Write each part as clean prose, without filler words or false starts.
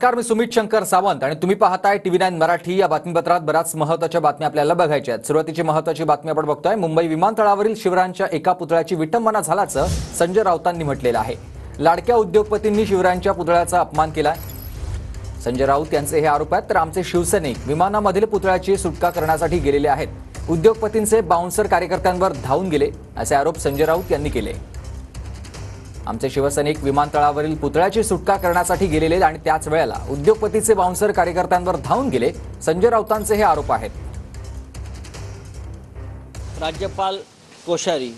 नमस्कार, मी सुमित शंकर सावंत आणि तुम्ही पाहताय TV9 मराठी। या बातमीपत्रात बऱ्याच महत्त्वाच्या बातम्या आपल्याला बघायच्या आहेत। सुरुवातीची महत्त्वाची बातमी आपण बघतोय। मुंबई विमानतळावरील शिवरायांच्या एका पुतळ्याची विटंबना झाल्याचं संजय राऊतांनी म्हटलेलं आहे। लाडक्या उद्योगपतींनी शिवरायांच्या पुतळ्याचा अपमान केलाय। संजय राऊत यांचे हे आरोप आहेत। तर आमचे शिवसैनिक विमानामधील पुतळ्याची सुटका करण्यासाठी गेलेले आहेत। उद्योगपतींचे बाउन्सर कार्यकर्त्यांवर धावून गेले असे आरोप संजय राऊत यांनी केले। आमचे शिवसैनिक विमानतळावरील पुतळ्याची सुटका करण्यासाठी गेलेले आणि त्याच वेळेला उद्योगपतीचे बाउन्सर कार्यकर्त्यांवर धावून गेले, संजय राऊतांचे हे आरोप आहेत। राज्यपाल कोश्यारी,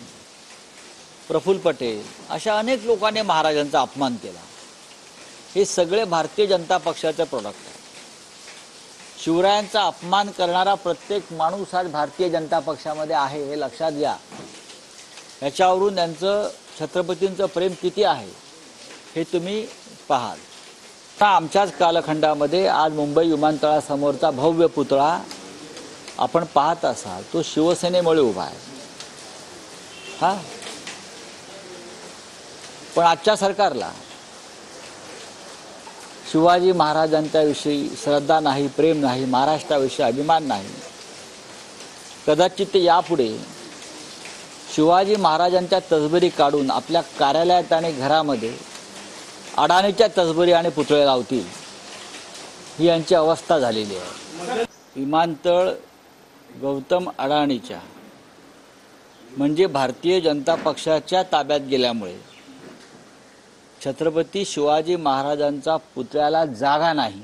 प्रफुल्ल पटेल अशा अनेक लोकांनी महाराजांचा अपमान केला। हे सगळे भारतीय जनता पक्षाचे प्रोडक्ट आहे। शिवरायांचा अपमान करणारा प्रत्येक माणूस आज भारतीय जनता पक्षामध्ये आहे, हे लक्षात घ्या। याच्यावरून त्यांचं छत्रपतींचं प्रेम किती आहे हे तुम्ही पाहाल। आमच्याच कालखंडामध्ये आज मुंबई विमानतळासमोरचा भव्य पुतळा आपण पाहत असाल, तो शिवसेनेमुळे उभा आहे। पण आजच्या सरकारला शिवाजी महाराजांच्या विषयी श्रद्धा नाही, प्रेम नाही, महाराष्ट्राविषयी अभिमान नाही। कदाचित ते यापुढे शिवाजी महाराजांच्या तसबरी काढून आपल्या कार्यालयात आणि घरामध्ये अडाणीच्या तसबरी आणि पुतळे लावतील, ही यांची अवस्था झालेली आहे। विमानतळ गौतम अडाणीच्या म्हणजे भारतीय जनता पक्षाच्या ताब्यात गेल्यामुळे छत्रपती शिवाजी महाराजांचा पुतळ्याला जागा नाही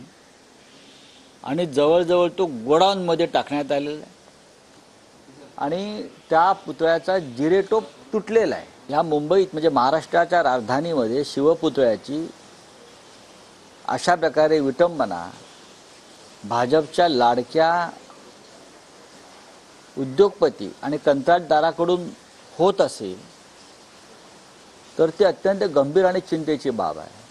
आणि जवळजवळ तो गोडाऊनमध्ये टाकण्यात आलेला आहे आणि त्या पुतळ्याचा जिरेटोप तुटलेला आहे। ह्या मुंबईत म्हणजे महाराष्ट्राच्या राजधानीमध्ये शिवपुतळ्याची अशा प्रकारे विटंबना भाजपच्या लाडक्या उद्योगपती आणि कंत्राटदाराकडून होत असेल तर ते अत्यंत गंभीर आणि चिंतेची बाब आहे।